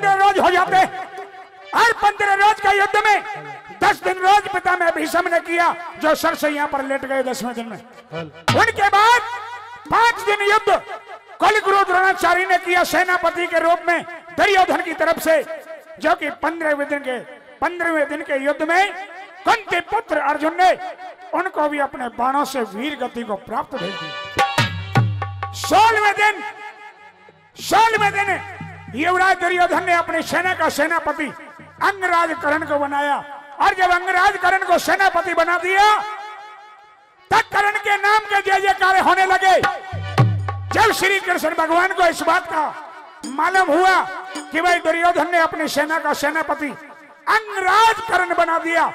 15 रोज हो जाते और 15 रोज का युद्ध में 10 दिन रोज पितामह भीष्म ने किया, जो सर से यहाँ पर लेट गए 10वें दिन में। उनके बाद 5 दिन युद्ध कुलगुरु द्रोणाचार्य ने किया सेनापति के रूप में दुर्योधन की तरफ से, जो कि 15वें दिन के युद्ध में कुंती पुत्र अर्जुन ने उनको भी अपने बाणों से वीर गति को प्राप्त भेज दिया। 16वें दिन युवराज दुर्योधन ने अपनी सेना का सेनापति अंगराज कर्ण को बनाया, और जब अंगराज कर्ण को सेनापति बना दिया तब कर्ण के नाम के जय जयकार होने लगे। जब श्री कृष्ण भगवान को इस बात का मालूम हुआ कि भाई दुर्योधन ने अपनी सेना का सेनापति अंगराज कर्ण बना दिया,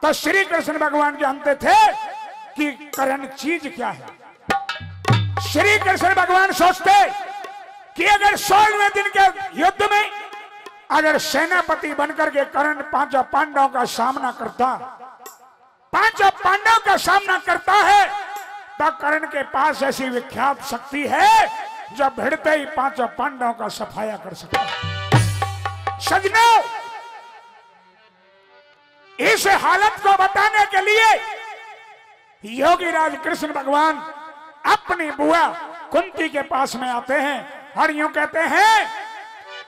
तो श्री कृष्ण भगवान जानते थे कि कर्ण चीज क्या है। श्री कृष्ण भगवान सोचते कि अगर 16वें दिन के युद्ध में अगर सेनापति बनकर के कर्ण 5 पांडवों का सामना करता, 5 पांडवों का सामना करता है, तो कर्ण के पास ऐसी विख्यात शक्ति है जो भिड़ते ही 5 पांडवों का सफाया कर सकता है। सजनों, इस हालत को बताने के लिए योगीराज कृष्ण भगवान अपनी बुआ कुंती के पास में आते हैं और यूं कहते हैं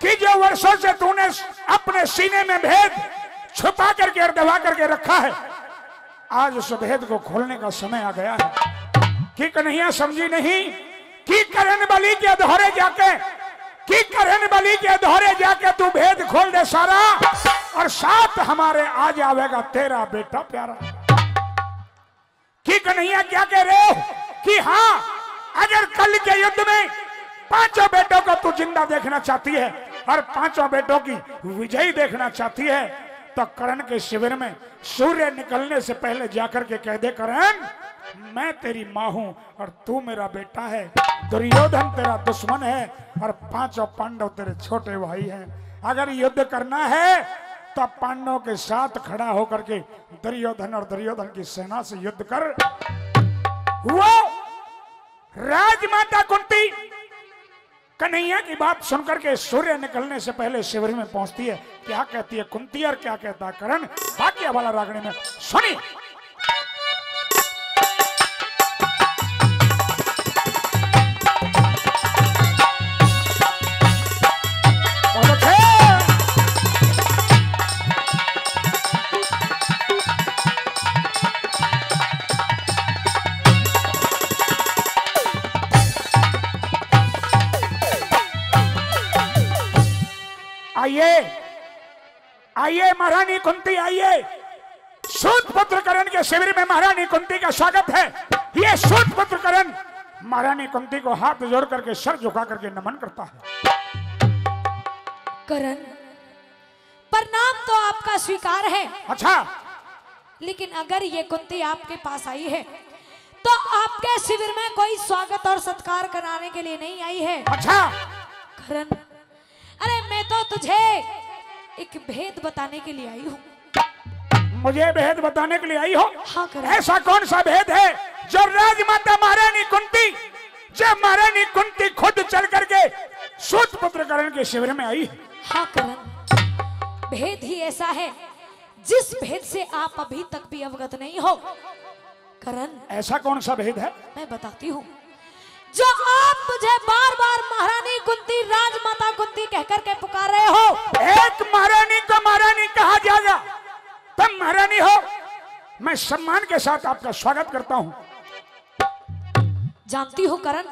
कि जो वर्षों से तूने अपने सीने में भेद छुपा करके और दबा करके रखा है, आज उस भेद को खोलने का समय आ गया है। कि कन्हैया समझी नहीं कि कर्ण बलि के दोहरे जाके तू भेद खोल दे सारा, और साथ हमारे आ जाएगा तेरा बेटा प्यारा। कि कन्हैया क्या कह रहे हो कि हाँ, अगर कल के युद्ध में 5 बेटों को तू जिंदा देखना चाहती है और 5 बेटों की विजयी देखना चाहती है, तो कर्ण के शिविर में सूर्य निकलने से पहले जाकर के कह दे, कर्ण मैं तेरी माँ हूं और तू मेरा बेटा है, दुर्योधन तेरा दुश्मन है और 5 पांडव तेरे छोटे भाई हैं। अगर युद्ध करना है तो पांडवों के साथ खड़ा होकर के दुर्योधन और दुर्योधन की सेना से युद्ध कर। वो राजमाता कुंती कन्हैया की बात सुनकर के सूर्य निकलने से पहले शिविर में पहुंचती है। क्या कहती है कुंती और क्या कहता है कर्ण, भाग्य वाला रागनी में सुनिए। आइए महारानी कुंती आइए। सूत पुत्र कर्ण के शिविर में महारानी कुंती का स्वागत है। ये सूत पुत्र कर्ण महारानी कुंती को हाथ जोड़ करके सर झुका करके नमन करता है। कर्ण, प्रणाम तो आपका स्वीकार है। अच्छा, लेकिन अगर ये कुंती आपके पास आई है तो आपके शिविर में कोई स्वागत और सत्कार कराने के लिए नहीं आई है। अच्छा कर्ण, अरे मैं तो तुझे एक भेद बताने के लिए आई हूँ। मुझे भेद बताने के लिए आई हो? हाँ कर्ण। ऐसा कौन सा भेद है जो राजमाता महारानी कुंती, जब महारानी कुंती खुद चल करके सूत पुत्र कर्ण के शिविर में आई? हाँ कर्ण, भेद ही ऐसा है जिस भेद से आप अभी तक भी अवगत नहीं हो। कर्ण, ऐसा कौन सा भेद है? मैं बताती हूँ। जो आप मुझे बार बार महारानी कुंती, राजमाता कुंती कहकर के पुकार रहे हो। एक महारानी को महारानी कहा जाएगा तुम महारानी हो। मैं सम्मान के साथ आपका स्वागत करता हूँ। जानती हूँ कर्ण,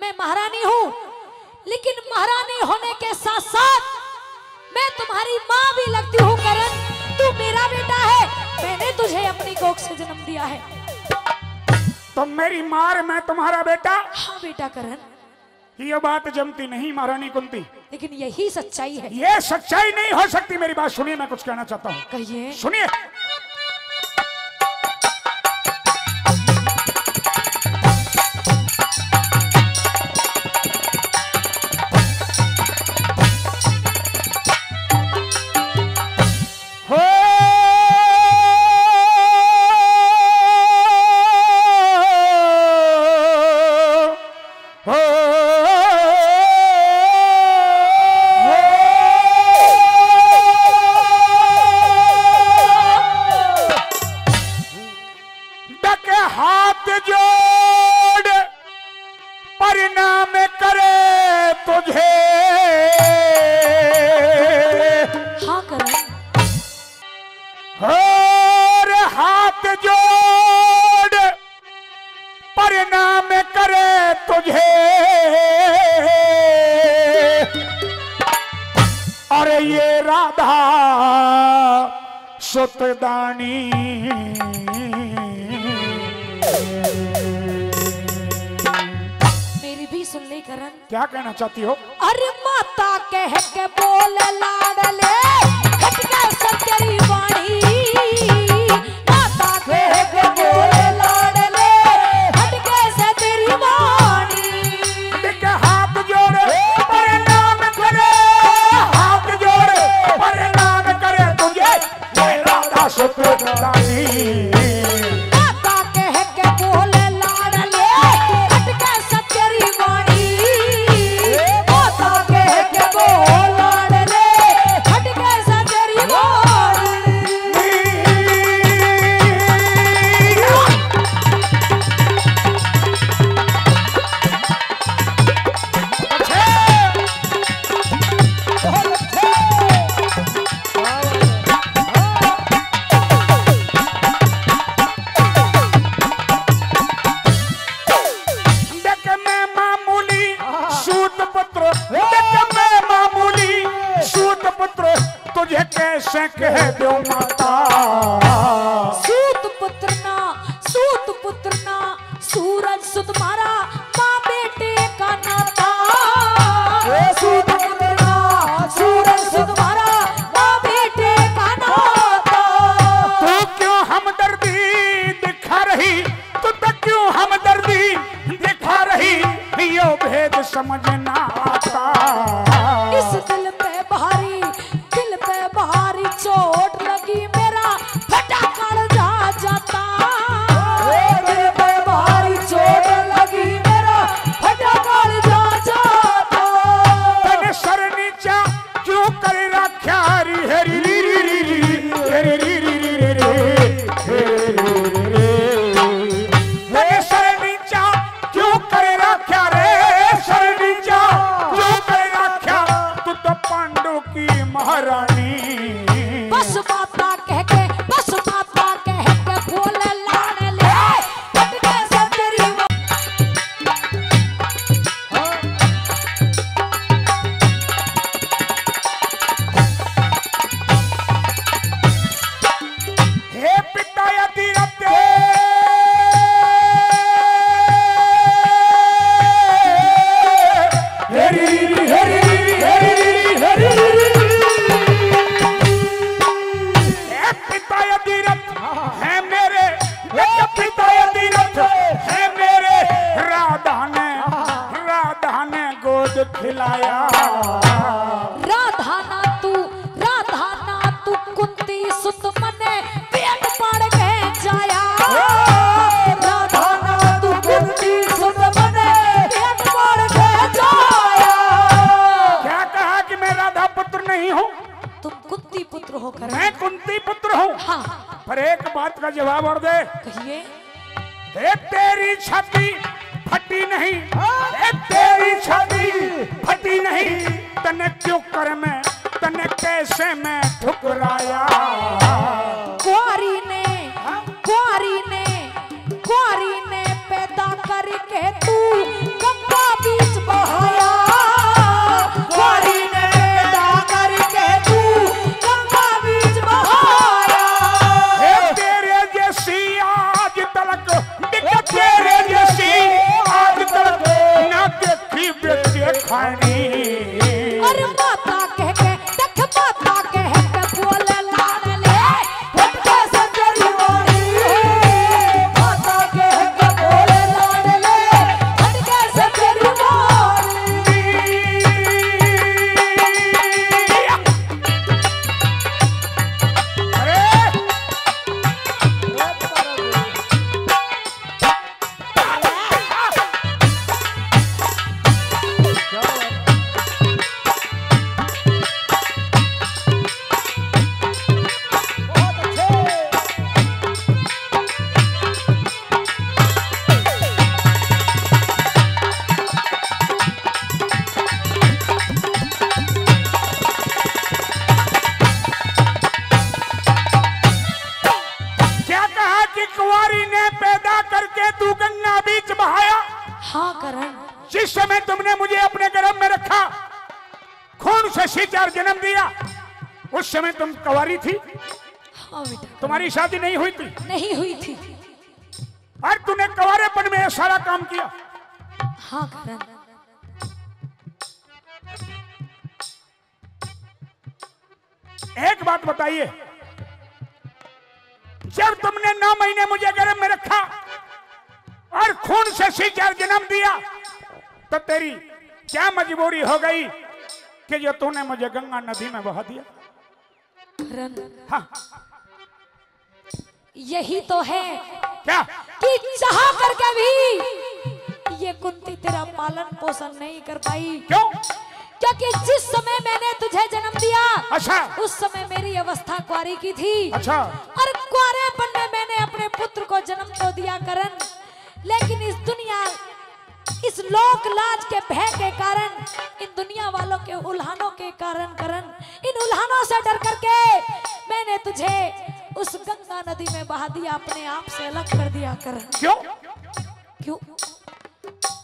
मैं महारानी हूँ, लेकिन महारानी होने के साथ साथ मैं तुम्हारी माँ भी लगती हूँ। कर्ण, तू मेरा बेटा है, मैंने तुझे अपनी कोख से जन्म दिया है। तुम मेरी माँ, मैं तुम्हारा बेटा? हाँ बेटा कर्ण। ये बात जमती नहीं महारानी कुंती। लेकिन यही सच्चाई है। ये सच्चाई नहीं हो सकती। मेरी बात सुनिए, मैं कुछ कहना चाहता हूँ। कहिए। सुनिए। अरे ये राधा सुतदानी मेरी भी सुन ले करण। क्या कहना चाहती हो? अरे माता कह के बोल लाडले खटके सब तेरी वाणी, माता कह के बोल लाडले खटके से तेरी वाणी। देख हाथ जोड़े प्रणाम करे, हाथ जोड़े प्रणाम करे तुझे ये राधा सुतदानी। माता कह के बोल लाडले खटके सब तेरी वाणी, माता कह के बोल लाडले खटके सब तेरी वाणी। देख मैं मामूली सूत पुत्र, देख मैं मामूली सूत पुत्र तुझे कैसे कह दो माता। सूत पुत्र ना सूरज सुत मारा माँ बेटे का नाता। सूत पुत्र ना सूरज सुत मारा माँ बेटे का नाता। तू क्यों हमदर्दी दिखा रही, तू तो क्यों हमदर्दी दिखा रही, यो भेद समझ ना आता। इस दिल पे भारी चोट लगी मेरा फटा कालजा जाता। दिल पे भारी चोट लगी मेरा फटा कालजा जाता। तने सर नीचा क्यों कर रखा री हरी री री री री हरी री री री री री। तने सर नीचा क्यों कर रखा रे, सर नीचा क्यों कर रखा, तू तो पांडु की महारानी। बस माता कह के बोल लाडले खटके से तेरी हे पिता यदि रते हरी री हरी री हरी री हरी री। हे पिता यदि रत है मेरे, हे पिता यदि रत है मेरे, राधा ने गोद खिलाया। राधा ना तू कुंती सुत मने पेट पड़ गए जाया। राधा ना तू कुंती सुत मने पेट पड़ गए जाया। क्या कहा कि मैं राधा पुत्र नहीं हूँ? तुम कुंती पुत्र होकर मैं कुंती पुत्र हूँ। हाँ पर एक बात का जवाब और दे। कहिए। हे तेरी छाती फटी नहीं, हे तेरी छाती फटी नहीं, तने क्यों कर मैं, तने कैसे मैं ठुकराया। कुंवारी ने पैदा करके तू गंगा बीच बहाया। कुंवारी ने पैदा करके तू गंगा बीच बहाया। हे तेरे जैसी आज तलक, दिख तेरे जैसी आज तलक ना देखी बेटे खानी। अरे माता कह के बोल लाडले खटके से तेरी वाणी। माता कह के बोल लाडले खटके से तेरी वाणी। अरे हाँ करण। जिस समय तुमने मुझे अपने गर्भ में रखा, खून से से सीचार जन्म दिया उस समय तुम कुंवारी थी? हाँ बेटा। तुम्हारी शादी नहीं हुई थी? नहीं हुई थी। और तूने कुंवारेपन में सारा काम किया? हाँ करण। एक बात बताइए, जब तुमने 9 महीने मुझे गर्भ में रखा और खून से सींचकर जन्म दिया तो तेरी क्या मजबूरी हो गई कि जो तूने मुझे गंगा नदी में बहा दिया? करण, हाँ, यही तो है क्या कि चाह करके भी ये कुंती तेरा पालन पोषण नहीं कर पाई। क्यों? क्योंकि जिस समय मैंने तुझे जन्म दिया, अच्छा, उस समय मेरी अवस्था कुंवारी की थी। अच्छा, और कुंवारेपन में मैंने अपने पुत्र को जन्म तो दिया करण, लेकिन इस दुनिया, इस लोक लाज के भय के कारण, इन दुनिया वालों के उल्हानों के कारण करण, इन उल्हानों से डर करके मैंने तुझे उस गंगा नदी में बहा दिया, अपने आप से अलग कर दिया करण। क्यों? क्यों?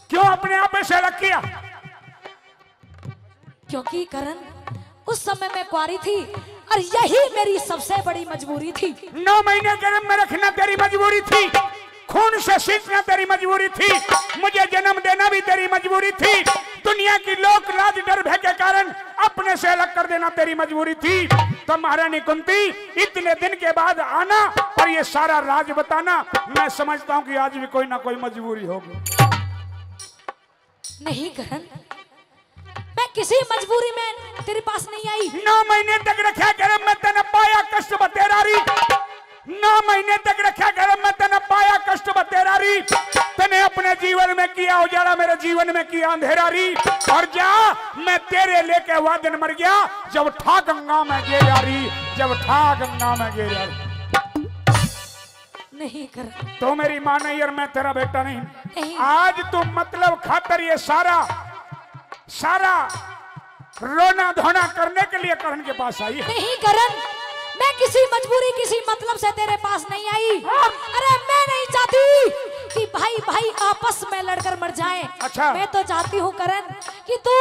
क्यों अपने आप में से अलग किया? क्योंकि करण उस समय मैं कुंवारी थी और यही मेरी सबसे बड़ी मजबूरी थी। 9 महीने गर्भ में रखना तेरी मजबूरी थी, खून से सींचना तेरी मजबूरी थी, मुझे जन्म देना भी तेरी मजबूरी थी, दुनिया की लोक लाज डर भय के कारण अपने से अलग कर देना तेरी मजबूरी थी। तो महारानी कुंती इतने दिन के बाद आना और ये सारा राज बताना, मैं समझता हूँ कि आज भी कोई ना कोई मजबूरी होगी। नहीं करण, मैं किसी मजबूरी में तेरे पास नहीं आई। 9 महीने तक रखा गर्भ में तने पाया कष्ट बतेरारी, 9 महीने तक रखा गर्भ में तने पाया कष्ट बतेरारी, तने अपने जीवन में किया उजाला, मेरे जीवन में किया अंधेरारी। और जा, मैं तेरे लेके वह दिन मर गया जब ठा गंगा में गिरारी, जब ठा गंगा में गिरारी। नहीं कर, तो मेरी मां नहीं और मैं तेरा बेटा नहीं, नहीं। आज तू मतलब खातर ये सारा रोना धोना करने के लिए करण के पास आई है? नहीं करण, मैं किसी मजबूरी, किसी मतलब से तेरे पास नहीं आई। अरे मैं नहीं चाहती कि भाई भाई आपस में लड़कर मर जाएं। अच्छा। मैं तो चाहती हूँ करण कि तू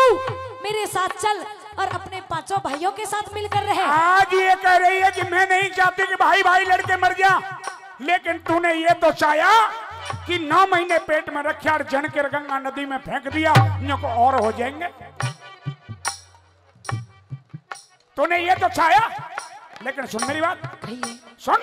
मेरे साथ चल और अपने 5 भाइयों के साथ मिलकर रहे। आज ये कह रही है कि मैं नहीं चाहती कि भाई भाई लड़के मर जा, लेकिन तूने ये तो चाहा कि 9 महीने पेट में रखा और जन के गंगा नदी में फेंक दिया, इन को और हो जाएंगे। तूने ये तो चाहा, लेकिन सुन मेरी बात, सुन।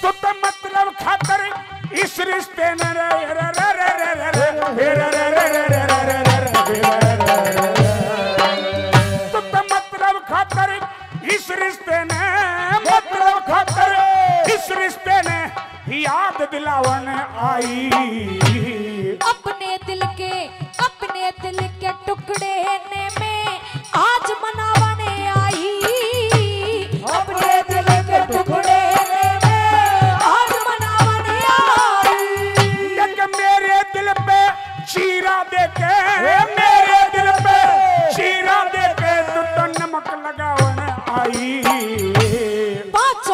तो मतलब खातर इस रिश्ते ने मतलब खातर इस रिश्ते ने, मतलब खातर इस रिश्ते ने याद दिलावन आई। अपने दिल के टुकड़े ने में आज मनावने आई। अपने दिल के टुकड़े ने में आज मनावने आई। एक मेरे दिल पे चीरा देके, मेरे दिल पे चीरा देके तू तो नमक लगावन आई। 5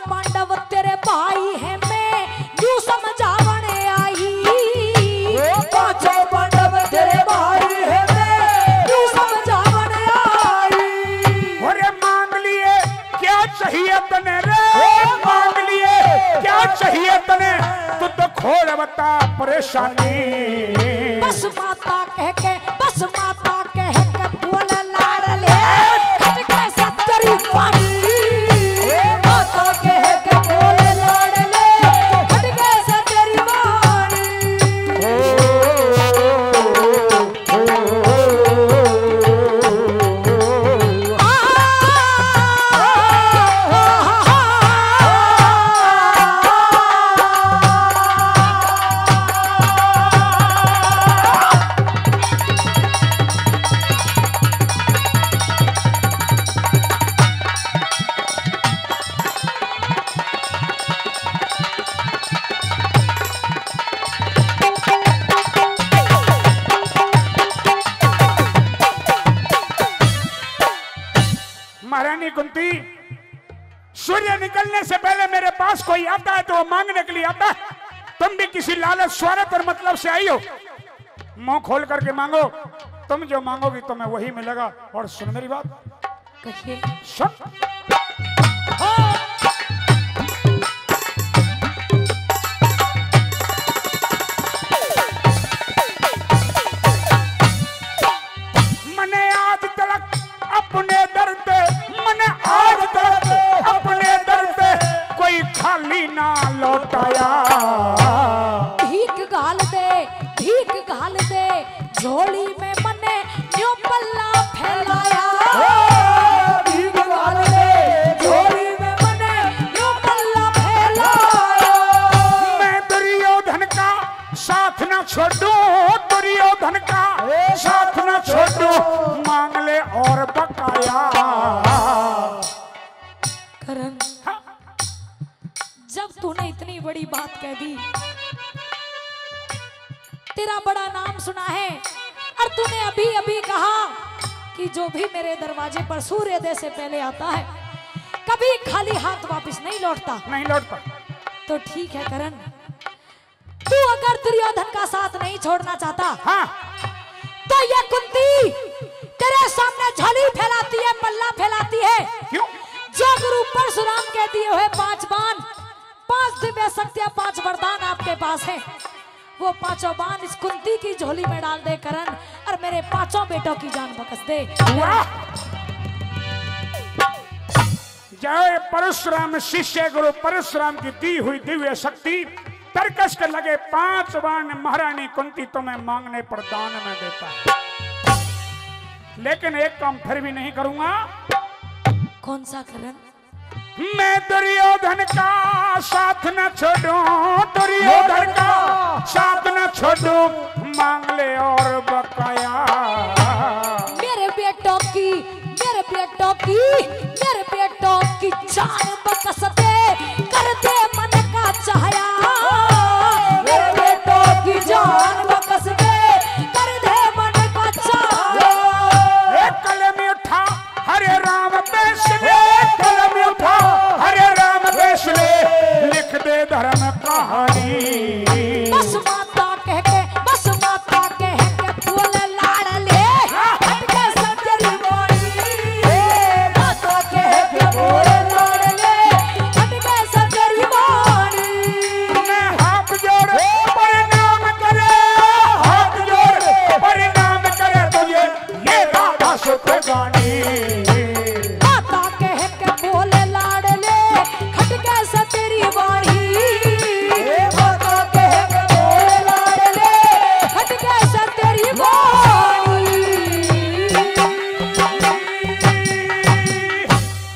पांडव तेरे भाई हैं, मैं यूं समझावने आई। 5 पांडव तेरे भाई हैं, मैं यूं समझावने आई। अरे मांग लिए क्या चाहिए तने रे, मांग लिए क्या चाहिए तने, तू तो खोल बता परेशानी। बस माता कह के बोल लाड़ ले, कैसे तेरी पानी। माता कह के बोल लाड़ ले, कैसे तेरी वाणी। सूर्य निकलने से पहले मेरे पास कोई आता है तो वो मांगने के लिए आता है। तुम भी किसी लालच स्वार्थ और मतलब से आई हो। मुंह खोल करके मांगो, तुम जो मांगोगी तुम्हें वही मिलेगा। और सुन मेरी बात, कहिए। सुन। मने आज तक अपने दर्द, मने आज तक अपने दर्द कोई खाली ना लौटाया। भीख घाल दे झोली में मने न्यू पल्ला फैलाया। भीख घाल दे झोली में मने न्यू पल्ला फैलाया। मैं दुर्योधन का साथ न छोड़ूं, दुर्योधन का साथ न छोड़ूं, मांग ले और बकाया। करण, जब तूने इतनी बड़ी बात कह दी, तेरा बड़ा नाम सुना है, और तूने अभी अभी कहा कि जो भी मेरे दरवाजे पर सूर्योदय से पहले आता है कभी खाली हाथ वापस नहीं लौटता। नहीं लौटता। तो ठीक है करण, तू अगर दुर्योधन का साथ नहीं छोड़ना चाहता, हाँ, तो ये कुंती तेरे सामने झोली फैलाती है, पल्ला फैलाती है। क्यों? जो गुरु परशुराम के दिए हुए 5 बाण, 5 दिव्य शक्तियां, 5 वरदान आपके पास है, वो 5 बाण इस कुंती की झोली में डाल दे करण, और मेरे 5 बेटों की जान बख्श दे। जय परशुराम। शिष्य गुरु परशुराम की दी हुई दिव्य शक्ति तरकस के लगे 5 बाण महारानी कुंती तुम्हें मांगने पर दान में देता है। लेकिन एक काम फिर भी नहीं करूंगा। कौन सा करण? मैं दुर्योधन का साथ न छोड़ूं, दुर्योधन का साथ न छोड़ूं, मांग ले और बकाया। मेरे बेटों की जान